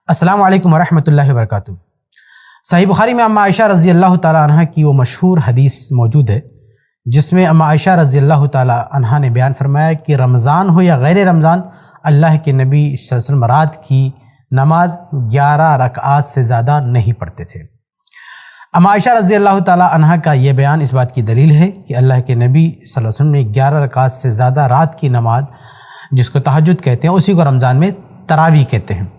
अस्सलामु अलैकुम वरहमतुल्लाहि वबरकातुहू। सही बुखारी में अम्मा आयशा रज़ी अल्लाह ताला अन्हा की वो मशहूर हदीस मौजूद है जिसमें अम्मा आयशा रज़ी अल्लाह ताला अन्हा ने बयान फरमाया कि रमज़ान हो या गैर रमज़ान, अल्लाह के नबी सल्लल्लाहु अलैहि वसल्लम रात की नमाज 11 रकात से ज़्यादा नहीं पढ़ते थे। अम्मा आयशा रज़ी अल्लाह ताला अन्हा का ये बयान इस बात की दलील है कि अल्लाह के नबी सल्लल्लाहु अलैहि वसल्लम ने 11 रकात से ज़्यादा रात की नमाज, जिसको तहज्जुद कहते हैं, उसी को रमज़ान में तरावी कहते हैं,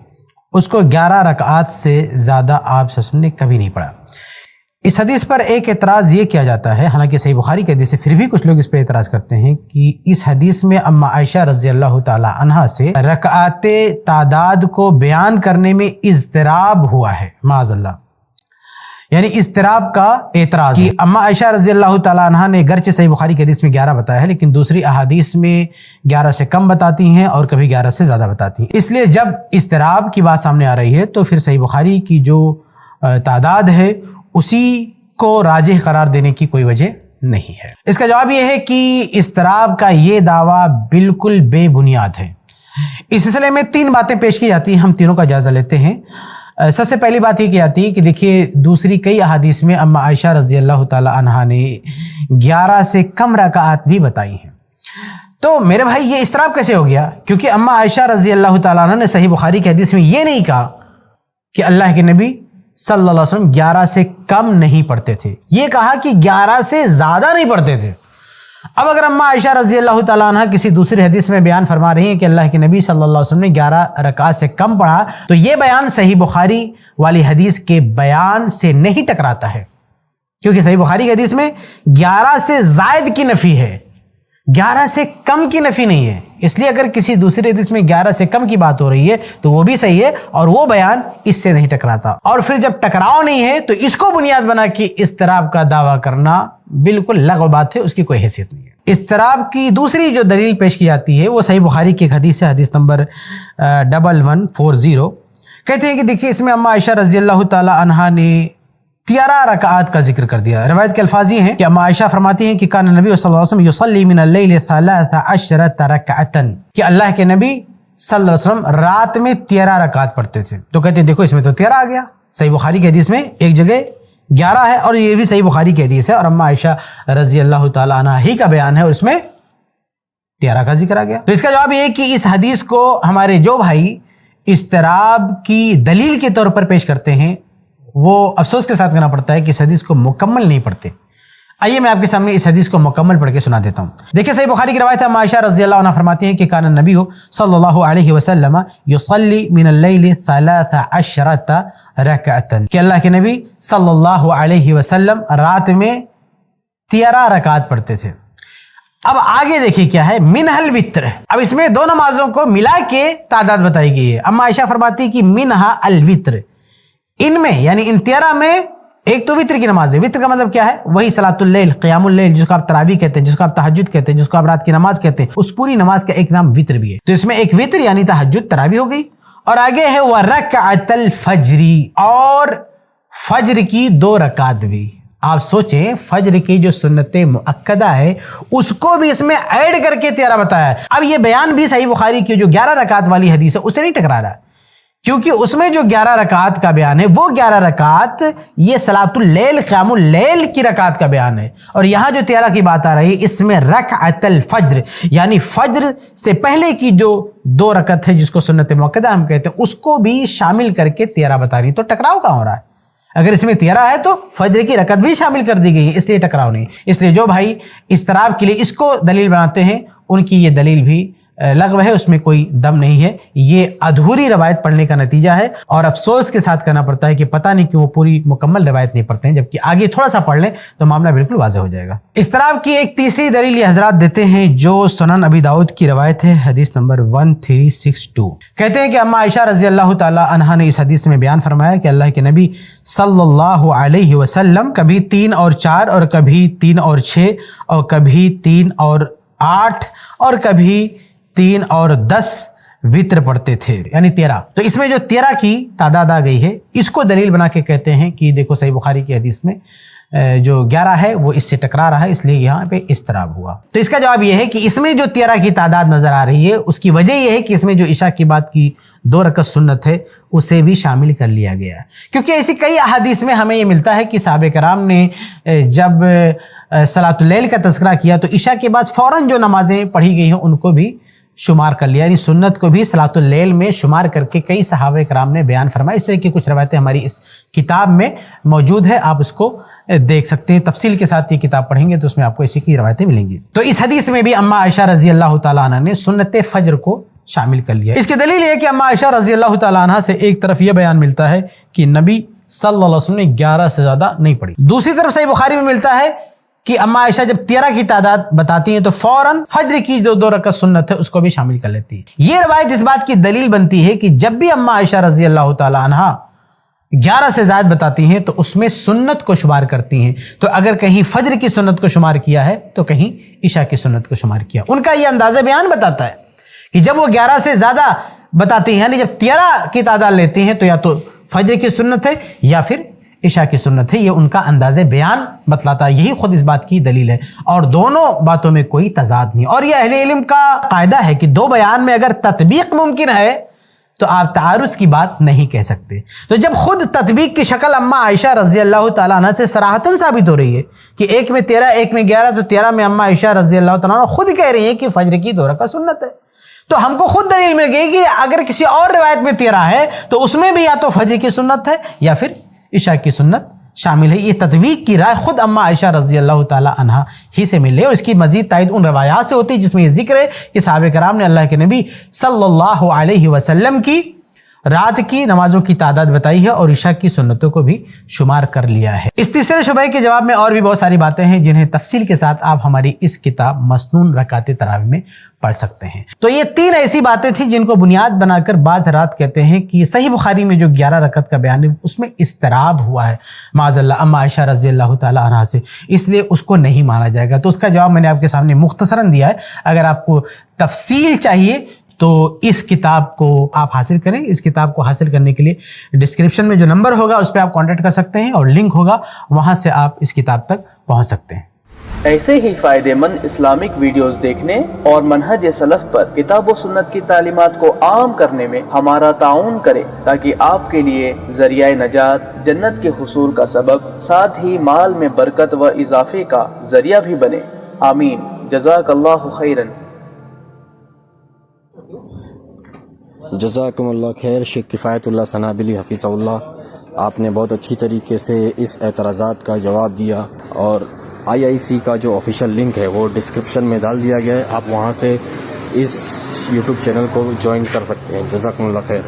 उसको 11 रकात से ज़्यादा आप सल्लल्लाहु ने कभी नहीं पढ़ा। इस हदीस पर एक एतराज़ ये किया जाता है, हालांकि सही बुखारी के हदीस है, फिर भी कुछ लोग इस पर एतराज़ करते हैं कि इस हदीस में अम्मा आयशा रज़ी अल्लाह ताला अन्हा से रकाते तादाद को बयान करने में इज़्तिराब हुआ है, माज़अल्लाह, यानी इज़्तिराब का एतराज़ कि अम्मा आयशा रज़ी अल्लाह ताला अन्हा ने गरचे सही बुखारी के हदीस में 11 बताया है, लेकिन दूसरी अहादीस में 11 से कम बताती हैं और कभी 11 से ज़्यादा बताती हैं। इसलिए जब इज़्तिराब की बात सामने आ रही है तो फिर सही बुखारी की जो तादाद है उसी को राजिह करार देने की कोई वजह नहीं है। इसका जवाब यह है कि इज़्तिराब का ये दावा बिल्कुल बेबुनियाद है। इस सिलसिले में 3 बातें पेश की जाती हैं, हम तीनों का जायज़ा लेते हैं। सबसे पहली बात ये की जाती है कि देखिए, दूसरी कई अहादीस में अम्मा आयशा रज़ी अल्लाह ताला अन्हा ने 11 से कम रकात भी बताई हैं। तो मेरे भाई, ये इज़्तिराब कैसे हो गया? क्योंकि अम्मा आयशा रज़ी अल्लाह ताला अन्हा ने सही बुखारी की हदीस में ये नहीं कहा कि अल्लाह के नबी सल्लल्लाहु अलैहि वसल्लम 11 से कम नहीं पढ़ते थे, ये कहा कि 11 से ज़्यादा नहीं पढ़ते थे। अब अगर अम्मा आयशा रज़ी अल्लाह ताला अन्हा किसी दूसरी हदीस में बयान फरमा रही हैं कि अल्लाह के नबी सल्लल्लाहु अलैहि वसल्लम ने 11 रकात से कम पढ़ा, तो ये बयान सही बुखारी वाली हदीस के बयान से नहीं टकराता है, क्योंकि सही बुखारी की हदीस में 11 से ज़ायद की नफ़ी है, 11 से कम की नफ़ी नहीं है। इसलिए अगर किसी दूसरी हदीस में 11 से कम की बात हो रही है तो वो भी सही है और वो बयान इससे नहीं टकराता। और फिर जब टकराव नहीं है तो इसको बुनियाद बना के इज़्तिराब का दावा करना बिल्कुल लग़व बात है, उसकी कोई हैसियत नहीं है। इज़्तिराब की दूसरी जो दलील पेश की जाती है वो सही बुखारी की एक हदीस है, हदीस नंबर 1140। कहते हैं कि देखिए, इसमें अम्मा आयशा रज़ी अल्लाह ताला अन्हा ने 13 रकात का जिक्र कर दिया। रवायत के अल्फाज ये हैं कि अम्मा आयशा फरमाती हैं कि कान नबी सल्लल्लाहु अलैहि वसल्लम युसल्ली मिनल लैल 13 रकातन, कि अल्लाह के नबी सल्लल्लाहु अलैहि वसल्लम रात में 13 रकात पढ़ते थे। तो कहते हैं देखो, इसमें तो 13 आ गया। सही बुखारी की हदीस में एक जगह 11 है और ये भी सही बुखारी की हदीस है और अम्मा आयशा रज़ी अल्लाह ताला अन्हा ही का बयान है और इसमें 13 का जिक्र आ गया। तो इसका जवाब ये है कि इस हदीस को हमारे जो भाई इज़्तिराब की दलील के तौर पर पेश करते हैं वो अफसोस के साथ कहना पड़ता है कि इस हदीस को मुकम्मल नहीं पढ़ते। आइए मैं आपके सामने इस हदीस को मुकम्मल पढ़ के सुना देता हूँ। देखिए, सही बुखारी की रवायत है, अम्मा आयशा रज़ी अल्लाह अन्हा फरमाती हैं कि कान नबी सल्लल्लाहु अलैहि वसल्लम युसल्ली मिनल लैल 13 रकातन, कि अल्लाह के नबी सल्लल्लाहु अलैहि वसल्लम रात में 13 रकात पढ़ते थे। अब आगे देखिए क्या है, मिनहल वित्र। अब इसमें 2 नमाजों को मिला के तादाद बताई गई है। अम्मा आयशा फरमाती कि मिनहा अल वित्र, इनमें यानी इन 13 में एक तो वित्र की नमाज है। वित्र का मतलब क्या है? वही सलातुल लैल, क़ियामुल लैल, जिसको आप तरावी कहते हैं, जिसको आप तहज्जुद कहते हैं, जिसको आप रात की नमाज कहते हैं, उस पूरी नमाज का एक नाम वित्र भी है। तो इसमें एक वित्र यानी तहज्जुद तरावी हो गई और आगे है व रकअतल फजरी, और फज्र की 2 रकात भी। आप सोचें, फज्र की जो सुन्नत मुअक्कदा है उसको भी इसमें ऐड करके 13 बताया है। अब ये बयान भी सही बुखारी की जो 11 रकात वाली हदीस है उससे नहीं टकरा रहा, क्योंकि उसमें जो 11 रकात का बयान है वो 11 रकात ये सलातुल लैल, क़ियामुल लैल की रकात का बयान है, और यहाँ जो 13 की बात आ रही है इसमें रकअतल फज्र यानी फज्र से पहले की जो 2 रकत है जिसको सुन्नत मुअक्कदा हम कहते हैं उसको भी शामिल करके 13 बता रही। तो टकराव कहाँ हो रहा है? अगर इसमें 13 है तो फज्र की रकत भी शामिल कर दी गई है, इसलिए टकराव नहीं। इसलिए जो भाई इज़्तिराब के लिए इसको दलील बनाते हैं उनकी ये दलील भी लग़व है, उसमें कोई दम नहीं है। ये अधूरी रवायत पढ़ने का नतीजा है और अफसोस के साथ कहना पड़ता है कि पता नहीं क्यों वो पूरी मुकम्मल रवायत नहीं पढ़ते हैं, जबकि आगे थोड़ा सा पढ़ लें तो मामला बिल्कुल वाज़ेह हो जाएगा। इज़्तिराब की एक तीसरी दलील ये हज़रात देते हैं जो सुनन अबी दाऊद की रवायत है, हदीस नंबर 1362। कहते हैं कि अम्मा आयशा रज़ी अल्लाह ताला अन्हा ने इस हदीस में बयान फरमाया कि अल्लाह के नबी सल्लल्लाहु अलैहि वसल्लम कभी 3 और 4 और कभी 3 और 6 और कभी 3 और 8 और कभी 3 और 10 वित्र पढ़ते थे, यानी 13। तो इसमें जो 13 की तादाद आ गई है इसको दलील बना के कहते हैं कि देखो, सही बुखारी की हदीस में جو 11 ہے وہ اس سے ٹکرا رہا ہے، اس لیے یہاں پہ اضطراب ہوا۔ تو اس کا جواب یہ ہے کہ اس میں جو 13 کی تعداد نظر آ رہی ہے اس کی وجہ یہ ہے کہ اس میں جو عشاء کی بات کی 2 رکعت سنت ہے اسے بھی شامل کر لیا گیا ہے، کیونکہ ایسی کئی احادیث میں ہمیں یہ ملتا ہے کہ صحابہ کرام نے جب صلاۃ اللیل کا تذکرہ کیا تو عشاء کے بعد فوراً جو نمازیں پڑھی گئی ہیں ان کو بھی شمار کر لیا، یعنی سنت کو بھی صلاۃ اللیل میں شمار کر کے کئی صحابہ کرام نے بیان فرمایا۔ اس طرح کی کچھ روایتیں ہماری اس کتاب میں موجود ہے، آپ اس کو دیکھ سکتے ہیں، تفصیل کے ساتھ یہ کتاب پڑھیں گے تو اس میں آپ کو اسی کی روایتیں ملیں گی۔ تو اس حدیث میں بھی اما عائشہ رضی اللہ تعالیٰ عنہ نے سنت فجر کو شامل کر لیا۔ اس کی دلیل یہ ہے کہ اما عائشہ رضی اللہ تعالیٰ عنہ سے ایک طرف یہ بیان ملتا ہے کہ نبی صلی اللہ علیہ وسلم نے 11 سے زیادہ نہیں پڑھی، دوسری طرف صحیح بخاری میں ملتا ہے کہ اما عائشہ جب 13 کی تعداد بتاتی ہیں تو فوراً فجر کی جو 2 رکعت سنت ہے اس کو بھی شامل کر لیتی ہے۔ یہ روایت اس بات کی دلیل بنتی ہے کہ جب بھی اما عائشہ رضی اللہ تعالی عنہا 11 سے زائد بتاتی ہیں تو اس میں سنت کو شمار کرتی ہیں، تو اگر کہیں فجر کی سنت کو شمار کیا ہے تو کہیں عشاء کی سنت کو شمار کیا۔ ان کا یہ اندازہ بیان بتاتا ہے کہ جب وہ 11 سے زیادہ بتاتی ہیں، یعنی جب 13 کی تعداد لیتی ہیں تو یا تو فجر کی سنت ہے یا پھر عشاء کی سنت ہے، یہ ان کا انداز بیان بتلاتا ہے، یہی خود اس بات کی دلیل ہے، اور دونوں باتوں میں کوئی تضاد نہیں۔ اور یہ اہل علم کا قاعدہ ہے کہ 2 بیان میں اگر تطبیق ممکن ہے تو آپ تعارض کی بات نہیں کہہ سکتے۔ تو جب خود تطبیق کی شکل اما عائشہ رضی اللہ تعالیٰ عنہ سے صراحتاً ثابت ہو رہی ہے کہ ایک میں 13 ایک میں 11، تو 13 میں اما عائشہ رضی اللہ تعالیٰ عنہ خود کہہ رہی ہیں کہ فجر کی 2 رکعت سنت ہے، تو ہم کو خود دلیل مل گئی کہ اگر کسی اور روایت میں 13 ہے تو اس میں بھی یا تو فجر کی سنت ہے یا پھر عشاء کی سنت شامل ہے۔ یہ تطبیق کی رائے خود اما عائشہ رضی اللہ تعالی عنہا ہی سے ملے، اور اس کی مزید تائید ان روایات سے ہوتی ہے جس میں یہ ذکر ہے کہ صحابہ کرام نے اللہ کے نبی صلی اللہ علیہ وسلم کی رات کی نمازوں کی تعداد بتائی ہے اور عشاء کی سنتوں کو بھی شمار کر لیا ہے۔ اس تیسرے شبہ کے جواب میں اور بھی بہت ساری باتیں ہیں جنہیں تفصیل کے ساتھ آپ ہماری اس کتاب مسنون رکعات تراویح میں پڑھ سکتے ہیں۔ تو یہ 3 ایسی باتیں تھیں جن کو بنیاد بنا کر بعض حضرات کہتے ہیں کہ صحیح بخاری میں جو 11 رکعت کا بیان ہے اس میں اضطراب ہوا ہے معاذ اللہ اما عائشہ رضی اللہ تعالی عنہا سے، اس لیے اس کو نہیں مانا جائے گا۔ تو اس کا جواب میں نے آپ کے سامنے مختصراً دیا ہے، اگر آپ کو تفصیل چاہیے تو اس کتاب کو آپ حاصل کریں۔ اس کتاب کو حاصل کرنے کے لیے ڈسکرپشن میں جو نمبر ہوگا اس پہ آپ کانٹیکٹ کر سکتے ہیں اور لنک ہوگا، وہاں سے آپ اس کتاب تک پہنچ سکتے ہیں۔ ایسے ہی فائدہ مند اسلامک ویڈیوز دیکھنے اور منہج سلف پر کتاب و سنت کی تعلیمات کو عام کرنے میں ہمارا تعاون کریں تاکہ آپ کے لیے ذریعہ نجات، جنت کے حصول کا سبب، ساتھ ہی مال میں برکت و اضافے کا ذریعہ بھی بنے۔ آمین۔ جزاک اللہ خیرن۔ جزاکم اللہ خیر۔ شیخ کفایت اللہ سنابلی حفظہ اللہ، آپ نے بہت اچھی طریقے سے اس اعتراضات کا جواب دیا، اور IIC کا جو آفیشیل لنک ہے وہ ڈسکرپشن میں ڈال دیا گیا ہے، آپ وہاں سے اس یوٹیوب چینل کو جوائن کر سکتے ہیں۔ جزاکم اللہ خیر۔